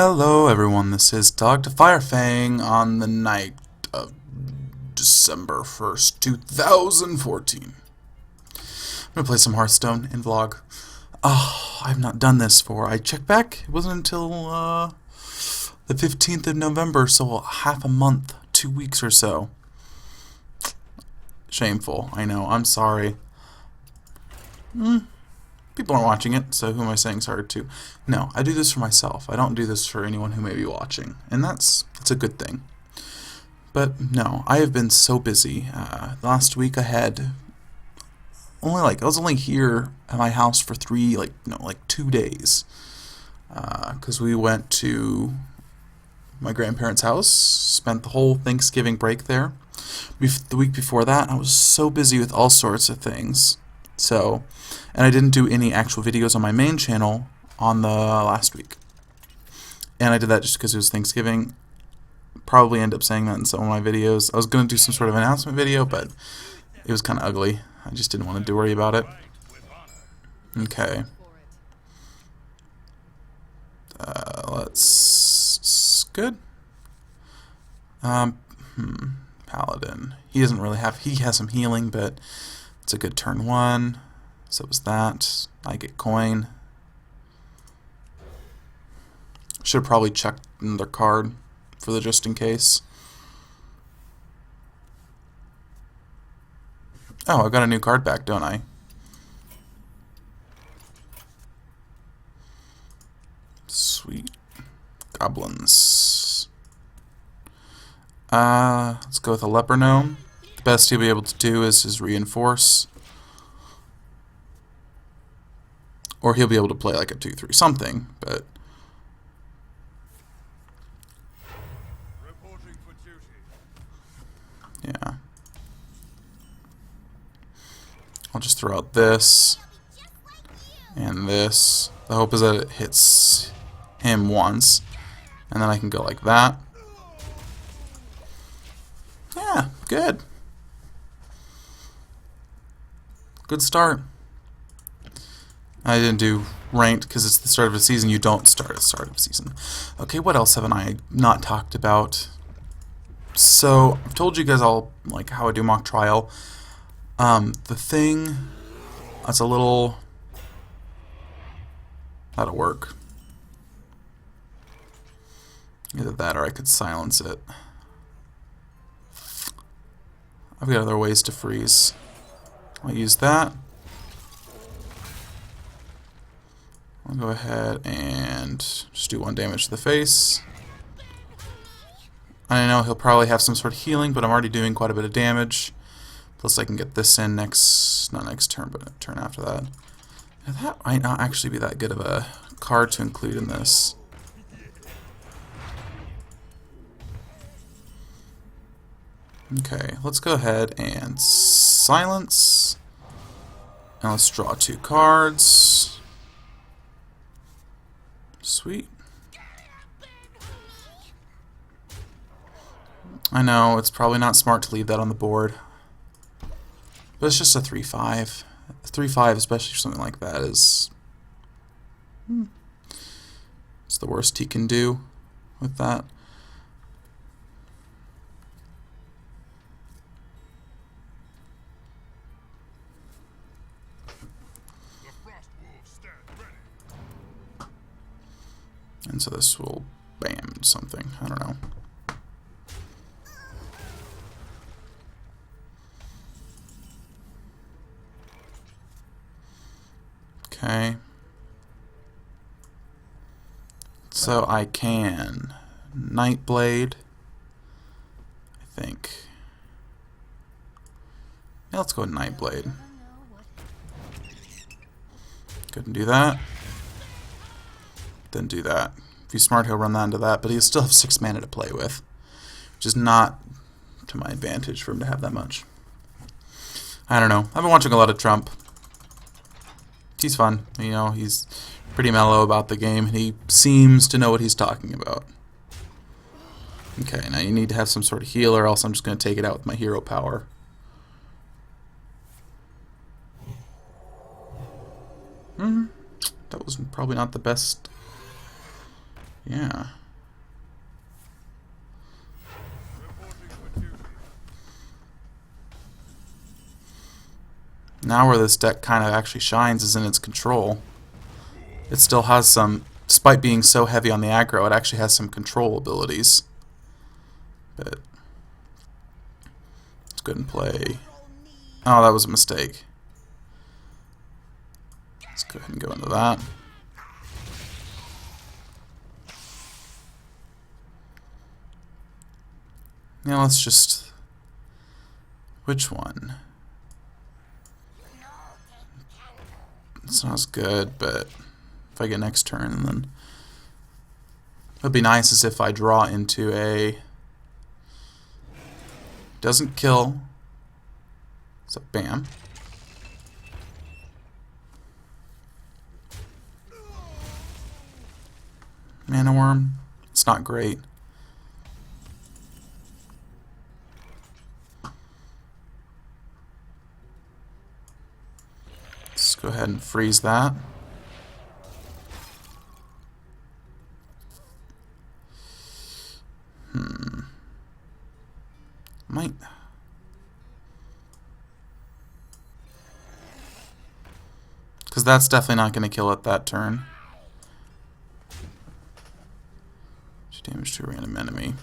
Hello everyone, this is Dog to Firefang on the night of December 1st, 2014. I'm gonna play some Hearthstone in Vlog. Oh, I've not done this for, I checked back, it wasn't until the 15th of November, so half a month, 2 weeks or so. Shameful, I know, I'm sorry. People aren't watching it, so who am I saying sorry to? No, I do this for myself. I don't do this for anyone who may be watching, and that's a good thing. But no, I have been so busy. Last week I had I was only here at my house for 2 days, because we went to my grandparents' house, spent the whole Thanksgiving break there. The week before that, I was so busy with all sorts of things. So, and I didn't do any actual videos on my main channel on the last week. And I did that just because it was Thanksgiving. Probably end up saying that in some of my videos. I was going to do some sort of announcement video, but it was kind of ugly. I just didn't want to worry about it. Okay. Good. Paladin. He doesn't really have, he has some healing, but it's a good turn one. So was that. I get coin. Should have probably checked another card for the just in case. Oh, I got a new card back, don't I? Sweet. Goblins. Let's go with a leper gnome. The best he'll be able to do is his reinforce. Or he'll be able to play like a 2-3 something, but yeah. I'll just throw out this and this. The hope is that it hits him once, and then I can go like that. Yeah, good. Good start. I didn't do ranked because it's the start of a season. You don't start at the start of a season. Okay, what else haven't I not talked about? So, I've told you guys all like how I do mock trial. The thing that's a little that'll work. Either that or I could silence it. I've got other ways to freeze. I'll use that. I'll go ahead and just do 1 damage to the face. I know he'll probably have some sort of healing, but I'm already doing quite a bit of damage. Plus I can get this in not next turn, but a turn after that. Now that might not actually be that good of a card to include in this. Okay, let's go ahead and silence. And let's draw 2 cards. Sweet. I know, it's probably not smart to leave that on the board. But it's just a 3-5. A 3-5, especially for something like that, is it's the worst he can do with that. And so this will bam something. I don't know. Okay. So I can Nightblade, I think. Yeah, let's go with Nightblade. Couldn't do that. Didn't do that. If he's smart, he'll run that into that, but he'll still have 6 mana to play with, which is not to my advantage for him to have that much. I don't know. I've been watching a lot of Trump. He's fun. You know, he's pretty mellow about the game, and he seems to know what he's talking about. Okay, now you need to have some sort of heal, or else I'm just going to take it out with my hero power. That was probably not the best. Yeah. Now where this deck kind of actually shines is in its control. It still has some, despite being so heavy on the aggro, it actually has some control abilities. But let's go ahead and play. Oh, that was a mistake. Let's go ahead and go into that. Now let's just... Which one? It's not as good, but if I get next turn, then... What'd be nice is if I draw into a... Doesn't kill. So bam. Mana Worm. It's not great. Let's go ahead and freeze that. Might. Because that's definitely not going to kill it that turn. Damage to a random enemy.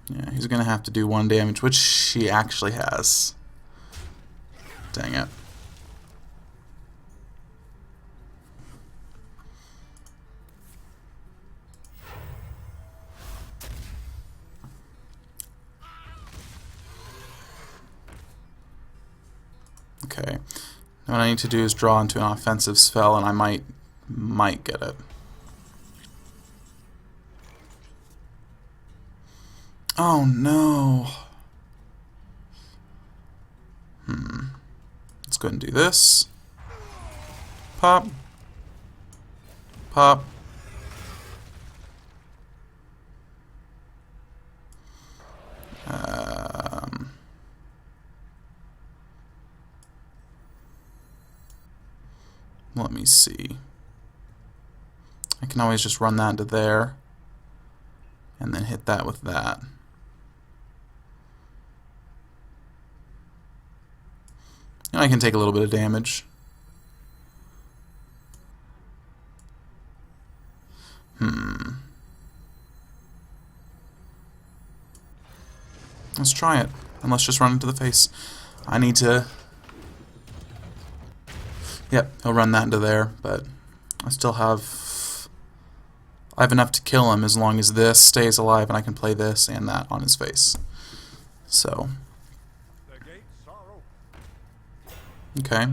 Yeah, he's going to have to do 1 damage, which he actually has. Dang it. Okay. Now what I need to do is draw into an offensive spell, and I might get it. Oh no. Let's go ahead and do this. Pop. Pop. Let me see. I can always just run that into there and then hit that with that. And I can take a little bit of damage. Let's try it. And let's just run into the face. I need to... Yep, he'll run that into there, but I still have... I have enough to kill him as long as this stays alive and I can play this and that on his face. So... Okay.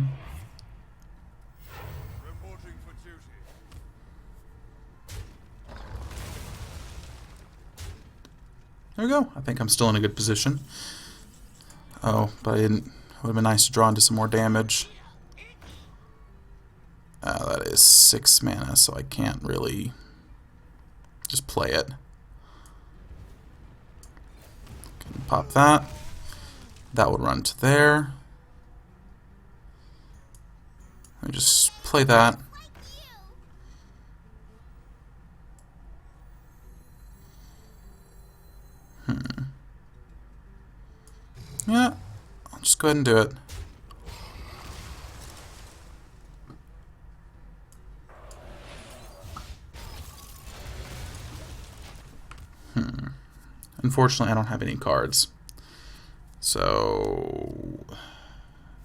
There we go. I think I'm still in a good position. Oh, but I didn't... It would have been nice to draw into some more damage. That is 6 mana, so I can't really just play it. Can pop that. That would run to there. Let me just play that. Yeah, I'll just go ahead and do it. Unfortunately, I don't have any cards. So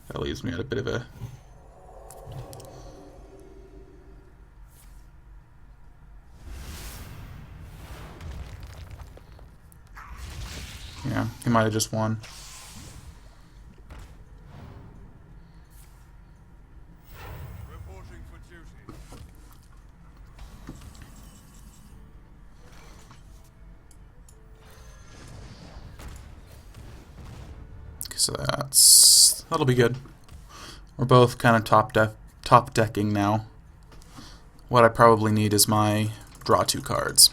that leaves me at a bit of a... Yeah, he might have just won. So that'll be good. We're both kind of top decking now. What I probably need is my draw 2 cards.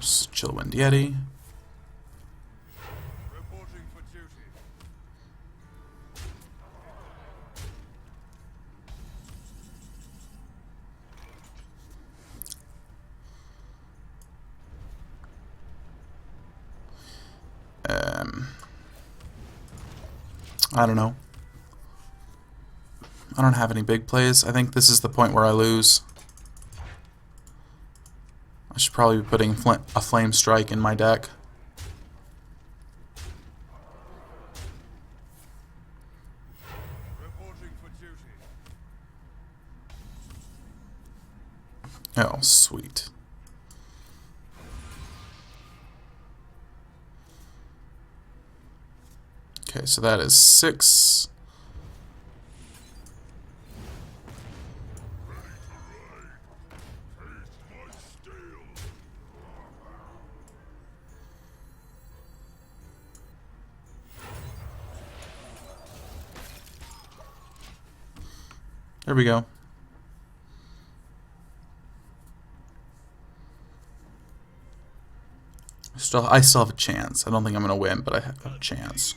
Just Chillwind Yeti. I don't know. I don't have any big plays. I think this is the point where I lose. I should probably be putting a Flame Strike in my deck. Oh, sweet. Okay, so that is 6. There we go. I still have a chance. I don't think I'm going to win, but I have a chance.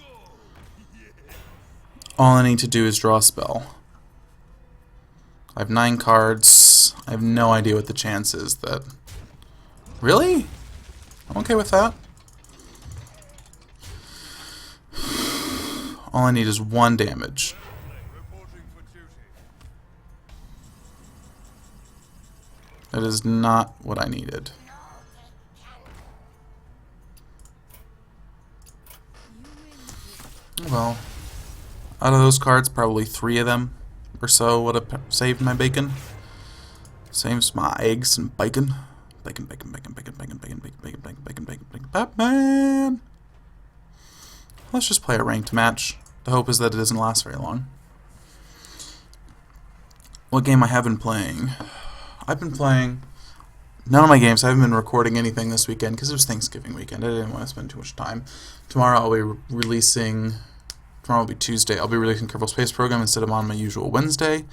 All I need to do is draw a spell. I have 9 cards. I have no idea what the chance is that... Really? I'm okay with that. All I need is 1 damage. That is not what I needed. Well, out of those cards, probably 3 of them or so would have saved my bacon. Saves my eggs and bacon. Bacon, bacon, bacon, bacon, bacon, bacon, bacon, bacon, bacon, bacon, bacon, bacon, Batman! Let's just play a ranked match. The hope is that it doesn't last very long. What game I have been playing? I've been playing none of my games. I haven't been recording anything this weekend because it was Thanksgiving weekend. I didn't want to spend too much time. Tomorrow I'll be releasing... Tomorrow will be Tuesday. I'll be releasing Kerbal Space Program instead of on my usual Wednesday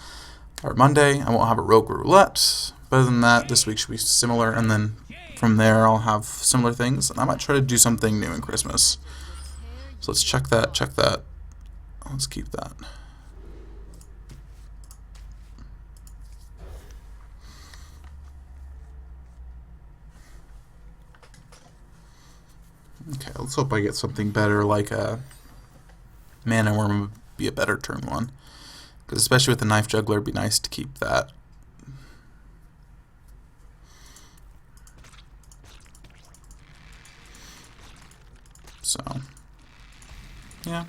or Monday. I won't have a Rogue Roulette. But other than that, this week should be similar, and then from there I'll have similar things. And I might try to do something new in Christmas. So let's check that, check that. Let's keep that. Okay, let's hope I get something better, like a Mana Worm would be a better turn 1. Because especially with the Knife Juggler, it'd be nice to keep that. So, yeah.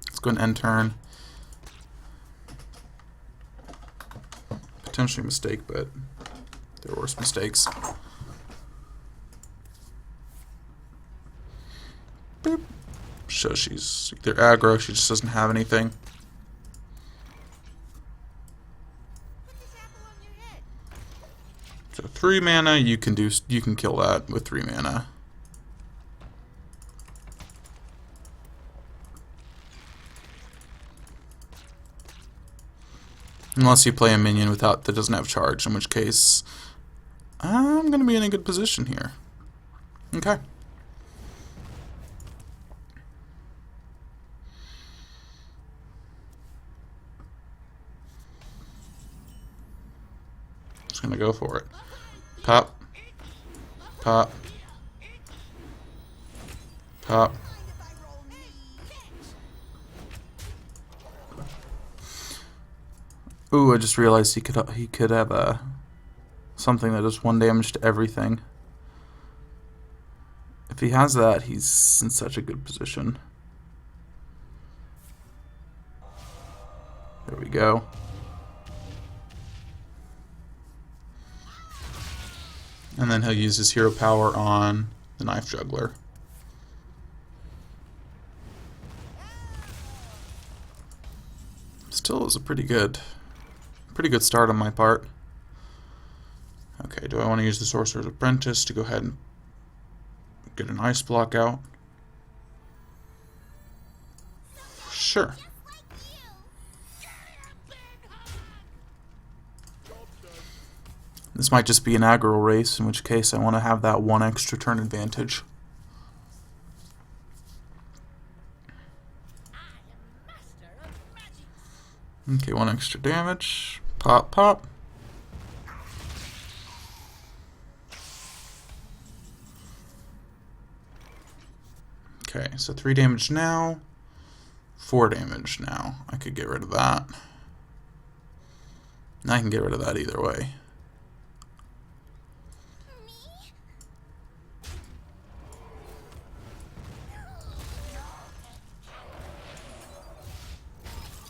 Let's go and end turn. Potentially a mistake, but there are worse mistakes. Boop. So she's either aggro, she just doesn't have anything. So 3 mana, you can kill that with 3 mana. Unless you play a minion that doesn't have charge, in which case I'm gonna be in a good position here. Okay. Just gonna go for it. Pop. Pop. Pop. Ooh, I just realized he could have something that does 1 damage to everything. If he has that, he's in such a good position. There we go. And then he'll use his hero power on the Knife Juggler. Still is a pretty good start on my part. Okay, do I want to use the Sorcerer's Apprentice to go ahead and get an ice block out? Sure. This might just be an aggro race, in which case I want to have that 1 extra turn advantage. Okay, 1 extra damage. Pop, pop. Okay, so 3 damage now, 4 damage now. I could get rid of that. I can get rid of that either way.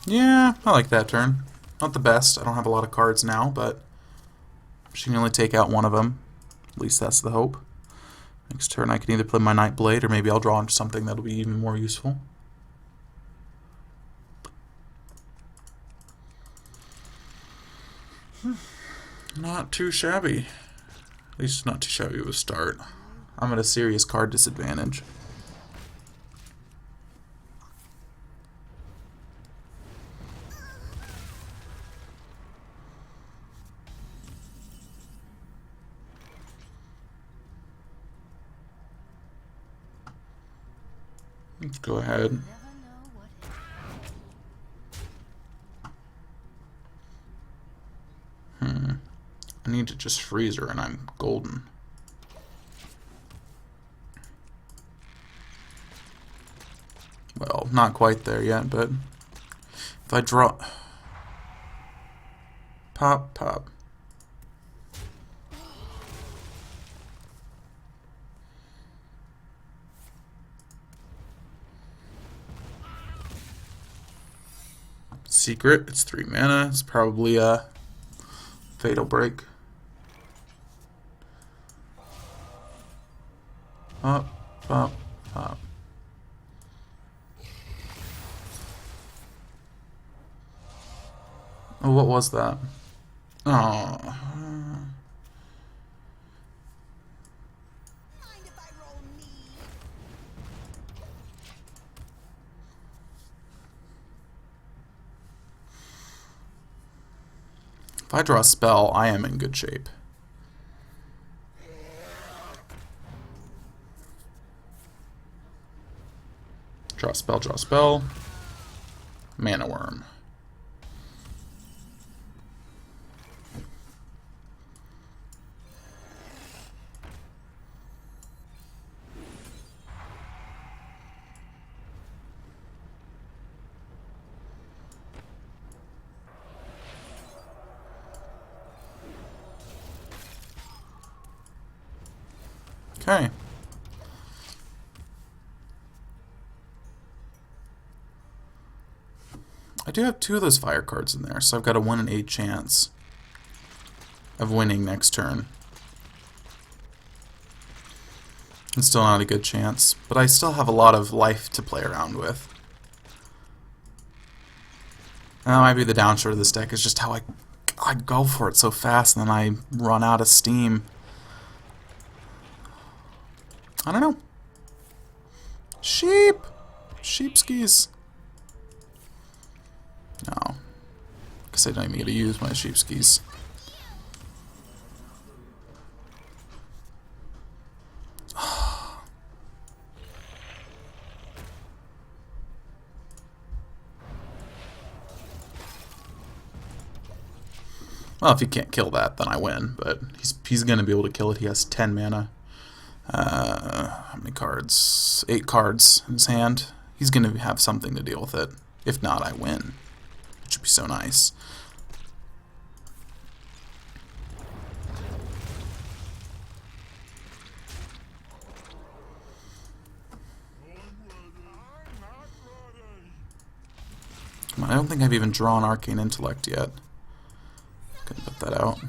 Yeah, I like that turn. Not the best. I don't have a lot of cards now, but she can only take out one of them. At least that's the hope. Next turn I can either play my Night Blade, or maybe I'll draw into something that'll be even more useful. Not too shabby. At least not too shabby of a start. I'm at a serious card disadvantage. Let's go ahead. I need to just freeze her and I'm golden. Well, not quite there yet, but if I draw... Pop, pop. Secret, it's 3 mana. It's probably a Fatal Break. Up, up, up. Oh, what was that? Oh. If I draw a spell, I am in good shape. Draw a spell, draw a spell. Mana Worm. Okay. I do have 2 of those fire cards in there, so I've got a 1 in 8 chance of winning next turn. It's still not a good chance, but I still have a lot of life to play around with. That might be the downside of this deck, is just how I go for it so fast and then I run out of steam. I don't know. Sheep! Sheepskis. No. Guess I don't even get to use my sheepskis. Well, if he can't kill that, then I win, but he's going to be able to kill it. He has 10 mana. How many cards? 8 cards in his hand. He's going to have something to deal with it. If not, I win. Which would be so nice. Come on, I don't think I've even drawn Arcane Intellect yet. Couldn't put that out.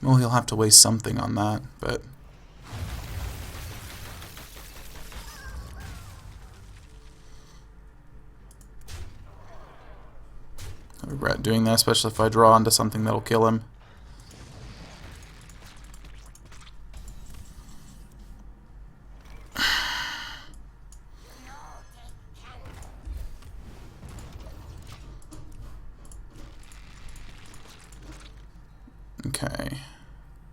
Well, he'll have to waste something on that, but... I regret doing that, especially if I draw into something that'll kill him. Okay,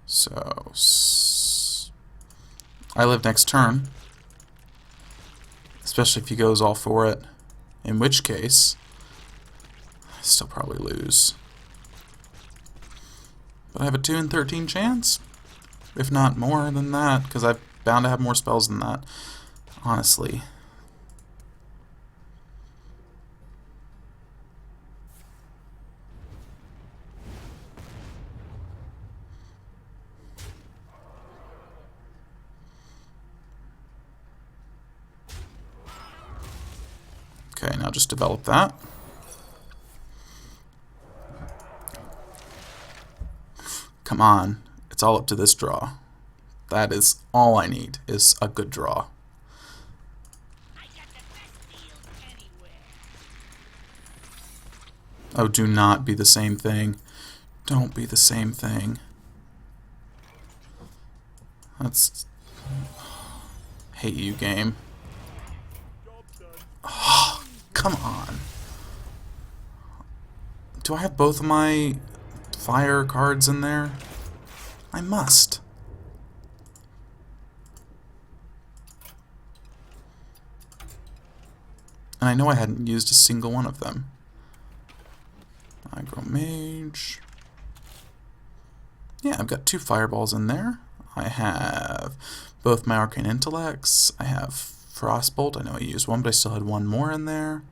so I live next turn. especially if he goes all for it, in which case I still probably lose. But I have a 2 in 13 chance, if not more than that, because I'm bound to have more spells than that, honestly. Okay, now just develop that. Come on, it's all up to this draw. That is all I need, is a good draw. Oh, do not be the same thing. Don't be the same thing. That's... hate you, game. Oh, come on. Do I have both of my fire cards in there? I must. And I know I hadn't used a single one of them. I go Mage. Yeah, I've got 2 fireballs in there. I have both my Arcane Intellects. I have Frostbolt. I know I used one, but I still had one more in there.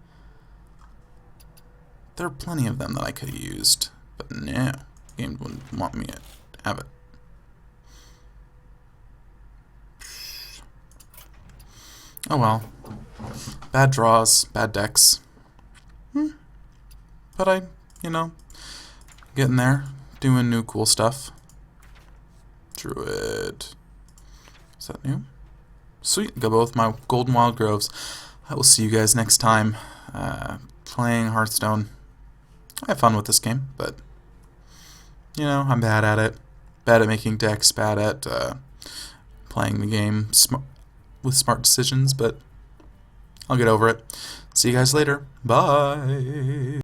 There are plenty of them that I could have used, but no. The game wouldn't want me to have it. Oh well. Bad draws, bad decks. But I, you know, getting there, doing new cool stuff. Druid. Is that new? Sweet, got both my Golden Wild Groves. I will see you guys next time playing Hearthstone. I have fun with this game, but, you know, I'm bad at it. Bad at making decks, bad at playing the game with smart decisions, but I'll get over it. See you guys later. Bye!